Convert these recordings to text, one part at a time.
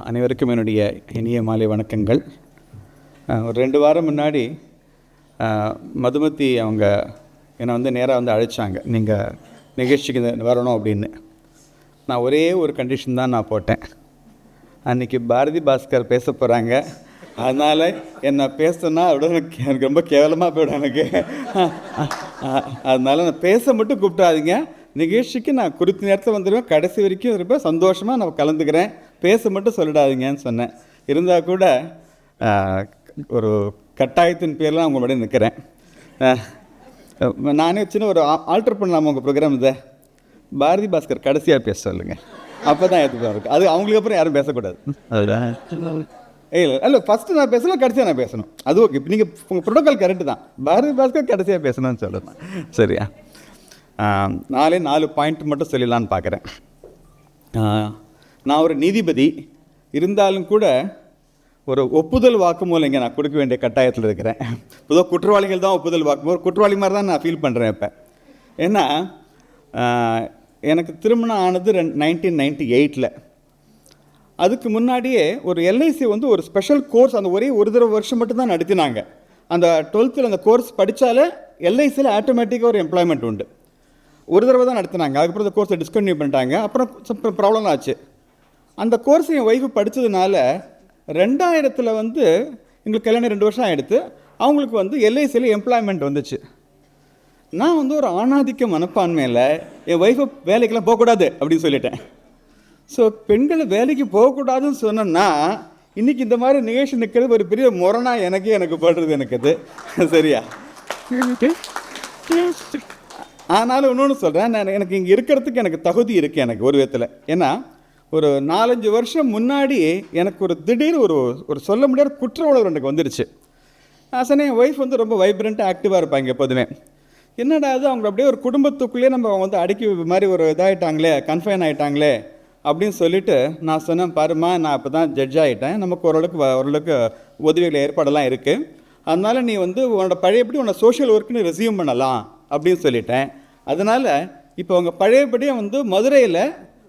அனைவருக்கும் என்னுடைய இனிய மாலை வணக்கங்கள். ஒரு 2 வாரம் முன்னாடி மதுமதி அவங்க என்னை நேராக அழைச்சாங்க, நீங்கள் நிகழ்ச்சிக்கு வரணும் அப்படின்னு. நான் ஒரே ஒரு கண்டிஷன் தான் நான் போட்டேன். அன்றைக்கி பாரதி பாஸ்கர் பேச போகிறாங்க, அதனால் என்னை பேசுனா அதோட எனக்கு ரொம்ப கேவலமாக போய்டும் எனக்கு. அதனால் நான் பேச மட்டும் கூப்பிட்டாதீங்க, நிகழ்ச்சிக்கு நான் குறித்த நேரத்தில் வந்துடுவேன், கடைசி வரைக்கும் இருப்பேன், சந்தோஷமாக நான் கலந்துக்கிறேன், பேச மட்டும் சொல்லிடாதீங்கன்னு சொன்னேன். இருந்தால் கூட ஒரு கட்டாயத்தின் பேரில் அவங்க முன்னாடி நிற்கிறேன். நானே சின்ன ஒரு ஆல்டர் பண்ணலாமா உங்கள் ப்ரோக்ராம் இதை? பாரதி பாஸ்கர் கடைசியாக பேச சொல்லுங்கள், அப்போ தான் ஏற்றுக்கலாம் இருக்குது. அது அவங்களுக்கு அப்புறம் யாரும் பேசக்கூடாது. இல்லை ஃபஸ்ட்டு நான் பேசலாம், கடைசியாக நான் பேசணும், அது ஓகே. இப்போ நீங்கள் உங்கள் ப்ரோட்டோக்கால் கரெக்டு தான், பாரதி பாஸ்கர் கடைசியாக பேசணும்னு சொல்லலாம், சரியா? 4 பாயிண்ட் மட்டும் சொல்லலான்னு பார்க்குறேன். நான் ஒரு நீதிபதி இருந்தாலும் கூட ஒரு ஒப்புதல் வாக்குமூலம் இங்கே நான் கொடுக்க வேண்டிய கட்டாயத்தில் இருக்கிறேன். பொதுவாக குற்றவாளிகள் தான் ஒப்புதல் வாக்குமூலம், குற்றவாளி மாதிரி தான் நான் ஃபீல் பண்ணுறேன் இப்போ. ஏன்னா எனக்கு திருமணம் ஆனது 1998. அதுக்கு முன்னாடியே ஒரு எல்ஐசி ஒரு ஸ்பெஷல் கோர்ஸ் அந்த ஒரு தடவை வருஷம் மட்டும்தான் நடத்தினாங்க. அந்த 12th அந்த கோர்ஸ் படித்தாலே எல்ஐசியில் ஆட்டோமேட்டிக்காக ஒரு எம்ப்ளாய்மெண்ட் உண்டு. ஒரு தடவை தான் நடத்தினாங்க, அதுக்கப்புறம் அந்த கோர்ஸை டிஸ்கன்டினியூ பண்ணிட்டாங்க. அப்புறம் ப்ராப்ளம் ஆச்சு. அந்த கோர்ஸ் என் ஒய்ஃபு படித்ததுனால 2000 எங்களுக்கு கல்யாணம் 2 வருஷம் ஆகிடுத்து. அவங்களுக்கு எல்ஐசியில் எம்ப்ளாய்மெண்ட் வந்துச்சு. நான் ஒரு ஆணாதிக்க மனப்பான்மையில் என் ஒய்ஃபை வேலைக்கெல்லாம் போகக்கூடாது அப்படின்னு சொல்லிட்டேன். ஸோ பெண்களை வேலைக்கு போகக்கூடாதுன்னு சொன்னேன்னா இன்றைக்கி இந்த மாதிரி நிகழ்ச்சி நிற்கிறது ஒரு பெரிய முரணாக எனக்கு படுறது எனக்கு அது சரியா? ஆனாலும் இன்னொன்று சொல்கிறேன், எனக்கு இங்கே இருக்கிறதுக்கு எனக்கு தகுதி இருக்குது எனக்கு ஒரு விதத்தில். ஏன்னா ஒரு 4-5 வருஷம் முன்னாடி எனக்கு ஒரு திடீர் ஒரு சொல்ல முடியாத குற்ற உணர்வு எனக்கு வந்துருச்சு. ஆசனே என் ஒய்ஃப் ரொம்ப வைப்ரண்ட்டாக ஆக்டிவாக இருப்பாங்க எப்போதுமே. என்னடா அது அவங்க அப்படியே ஒரு குடும்பத்துக்குள்ளேயே நம்ம அடக்கி மாதிரி ஒரு இதாகிட்டாங்களே, கன்ஃபைன் ஆகிட்டாங்களே அப்படின்னு சொல்லிவிட்டு நான் சொன்னேன், பாருமா நான் இப்போ தான் ஜட்ஜ் ஆகிட்டேன், நமக்கு ஓரளவுக்கு உதவிகள் ஏற்பாடெல்லாம் இருக்குது, அதனால் நீ உன்னோட பழையபடி உன்னோட சோஷியல் ஒர்க்குன்னு ரெசியூம் பண்ணலாம் அப்படின்னு சொல்லிட்டேன். அதனால் இப்போ அவங்க பழையபடியே மதுரையில்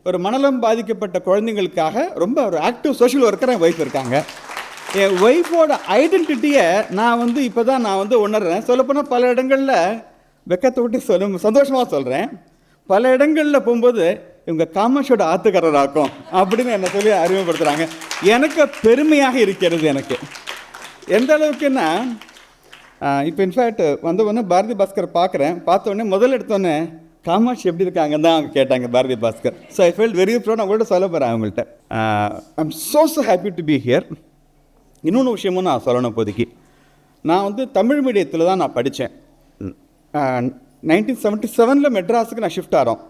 ஒரு மனநலம் பாதிக்கப்பட்ட குழந்தைங்களுக்காக ரொம்ப ஒரு ஆக்டிவ் சோஷியல் ஒர்க்கராக என் ஒய்ஃப் இருக்காங்க. என் ஒய்ஃபோட ஐடென்டிட்டியை நான் இப்போ தான் நான் உணர்றேன். சொல்லப்போனால் பல இடங்களில் வெக்கத்தை விட்டு சந்தோஷமாக சொல்கிறேன், பல இடங்களில் போகும்போது இவங்க காமாட்சியோட ஆத்துக்காரராக்கும் அப்படின்னு என்னை சொல்லி அறிமுகப்படுத்துகிறாங்க. எனக்கு பெருமையாக இருக்கிறது. எனக்கு எந்த அளவுக்குன்னா இப்போ இன்ஃபேக்ட் பாரதி பாஸ்கர் பார்த்தோன்னே முதல்ல எடுத்தோன்னே காமாட்சி எப்படி இருக்காங்கன்னு தான் அவங்க கேட்டாங்க Bharathi Baskar. So I felt very proud. அவங்கள்ட்ட சொல்ல போகிறேன் அவங்கள்ட்ட. I'm so happy to be here. இன்னொன்று விஷயமும் நான் சொல்லணும். இப்போதைக்கு நான் தமிழ் மீடியத்தில் தான் நான் படித்தேன். 1977 மெட்ராஸுக்கு நான் ஷிஃப்ட் ஆகிறோம்.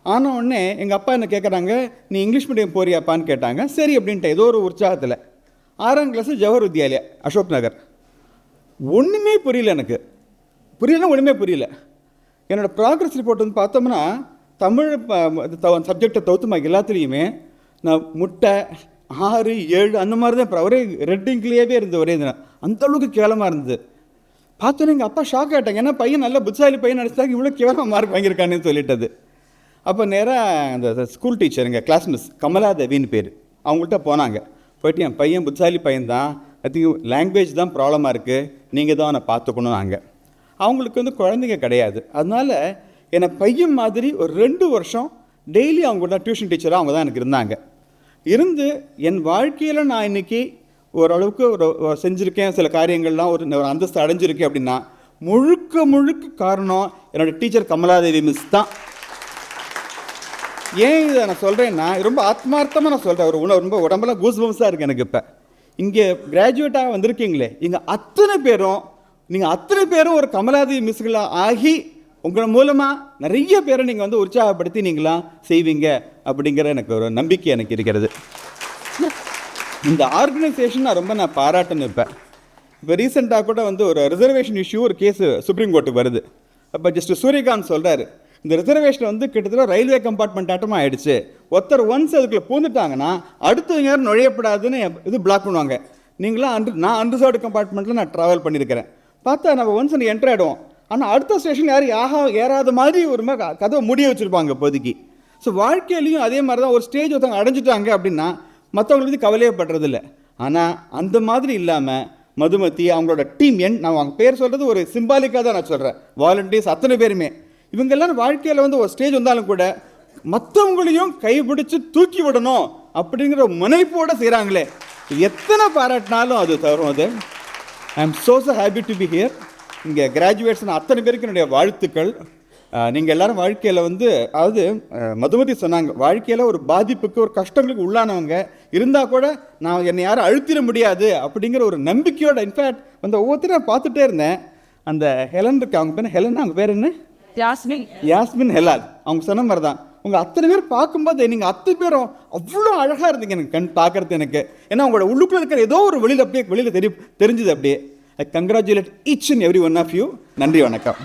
ஆன உடனே எங்கள் அப்பா என்ன கேட்குறாங்க, நீ இங்கிலீஷ் மீடியம் போறியாப்பான்னு கேட்டாங்க. சரி அப்படின்ட்டு ஏதோ ஒரு உற்சாகத்தில் 6ஆம் கிளாஸு ஜவஹர் வித்யாலயா அசோக் நகர். ஒன்றுமே புரியல எனக்கு, ஒன்றுமே புரியல. என்னோடய ப்ராக்ரஸ் ரிப்போர்ட் பார்த்தோம்னா தமிழ் சப்ஜெக்டை தவிர்த்து எல்லாத்துலேயுமே நான் முட்டை 6, 7 அந்த மாதிரி தான் ஒரே ரெட்டிங்லேயே இருந்தது. ஒரே தினம் அந்தளவுக்கு கேவலமாக இருந்தது. பார்த்தோன்னே எங்கள் அப்பா ஷாக் ஆகிட்டாங்க. ஏன்னா பையன் நல்ல புத்தாலி பையன் நினச்சிட்டாங்க, இவ்வளோ கேவலமாக மார்க் வாங்கியிருக்கானேன்னு சொல்லிட்டது. அப்போ நேராக அந்த ஸ்கூல் டீச்சர் எங்கள் கிளாஸ் மிஸ் கமலாதேவின்னு பேர், அவங்கள்ட்ட போனாங்க. போய்ட்டு என் பையன் புத்தாலி பையன்தான், அது லாங்குவேஜ் தான் ப்ராப்ளமாக இருக்குது, நீங்கள் தான் அவனை பார்த்துக்கணும். நாங்கள் அவங்களுக்கு குழந்தைங்க கிடையாது. அதனால் என்னை பையன் மாதிரி ஒரு 2 வருஷம் டெய்லி அவங்கள்ட்ட டியூஷன் டீச்சராக அவங்க தான் எனக்கு இருந்தாங்க. இருந்து என் வாழ்க்கையில் நான் இன்றைக்கி ஓரளவுக்கு செஞ்சுருக்கேன், சில காரியங்கள்லாம் ஒரு அந்தஸ்து அடைஞ்சிருக்கேன் அப்படின்னா முழுக்க காரணம் என்னோடய டீச்சர் கமலாதேவி மிஸ் தான். ஏன் இதை நான் சொல்கிறேன்னா ரொம்ப ஆத்மார்த்தமாக நான் சொல்கிறேன். ஒரு ரொம்ப உடம்பெல்லாம் கூஸ்பம்ஸாக இருக்குது எனக்கு. இப்போ இங்கே கிராஜுவேட்டாக வந்திருக்கீங்களே, நீங்கள் அத்தனை பேரும் ஒரு கமலாதேவி மிஸ்களாக ஆகி உங்கள் மூலமாக நிறைய பேரை நீங்கள் உற்சாகப்படுத்தி நீங்களாம் செய்வீங்க அப்படிங்கிற எனக்கு ஒரு நம்பிக்கை எனக்கு இருக்கிறது. இந்த ஆர்கனைசேஷன் நான் பாராட்டுன்னு இருப்பேன். இப்போ ரீசெண்டாக கூட ஒரு ரிசர்வேஷன் இஷ்யூ ஒரு கேஸு சுப்ரீம் கோர்ட்டுக்கு வருது. அப்போ ஜஸ்டிஸ் சூரியகாந்த் சொல்கிறாரு, இந்த ரிசர்வேஷன் கிட்டத்தட்ட ரயில்வே கம்பார்ட்மெண்ட் ஆட்டமாக ஆகிடுச்சு, ஒருத்தர் ஒன்ஸ் அதுக்குள்ளே பூந்துட்டாங்கன்னா அடுத்தவங்க யாரும் நுழையப்படாதுன்னு இது பிளாக் பண்ணுவாங்க. நீங்களாம் நான் அன்ரிசர்வ்டு கம்பார்ட்மெண்ட்டில் நான் ட்ராவல் பண்ணியிருக்கிறேன். பார்த்தா நம்ம ஒன்ஸ் என்ட்ரு ஆகிடுவோம், ஆனால் அடுத்த ஸ்டேஷன் யாரும் ஏறாத மாதிரி ஒரு கதவை முடிய வச்சுருப்பாங்க இப்போதைக்கு. ஸோ வாழ்க்கையிலையும் அதே மாதிரி தான். ஒரு ஸ்டேஜ் ஒருத்தவங்க அடைஞ்சிட்டாங்க அப்படின்னா மற்றவங்களை பற்றி கவலையப்படுறதில்ல. ஆனால் அந்த மாதிரி இல்லாமல் மதுமதி அவங்களோட டீம் நான் அவங்க பேர் சொல்கிறது ஒரு சிம்பாலிக்காக தான் நான் சொல்கிறேன். வாலண்டியர்ஸ் அத்தனை பேருமே இவங்க எல்லாரும் வாழ்க்கையில் வந்து ஒரு ஸ்டேஜ் வந்தாலும் கூட மற்றவங்களையும் கைப்பிடிச்சு தூக்கி விடணும் அப்படிங்கிற முனைப்போடு செய்கிறாங்களே, எத்தனை பாராட்டினாலும் அது தரும். அது I am so happy to be here. இங்கே கிராஜுவேட்ஸ் அத்தனை பேருக்கு என்னுடைய வாழ்த்துக்கள். நீங்கள் எல்லோரும் வாழ்க்கையில் வந்து அதாவது மதுமதி சொன்னாங்க, வாழ்க்கையில் ஒரு பாதிப்புக்கு ஒரு கஷ்டங்களுக்கு உள்ளானவங்க இருந்தால் கூட நான் என்னை யாரும் அழுத்திட முடியாது அப்படிங்கிற ஒரு நம்பிக்கையோட இன்ஃபேக்ட் வந்து ஒவ்வொருத்தரும் பார்த்துட்டே இருந்தேன். அந்த ஹெலன் இருக்கு, அவங்க பேர் ஹெலன், அவங்க பேர் என்ன? யாஸ்மின் ஹெலால். அவங்க சொன்ன மாதிரி தான் உங்கள் அத்தனை பேர் பார்க்கும்போது நீங்கள் அத்தனை பேரும் அவ்வளோ அழகாக இருந்தீங்க எனக்கு கண் பார்க்குறது. எனக்கு ஏன்னா உங்களோட உள்ளுக்குள்ளே இருக்கிற ஏதோ ஒரு வெளியில் அப்படியே வெளியில் தெரிஞ்சுது அப்படியே. I congratulate each and every one of you. நன்றி, வணக்கம்.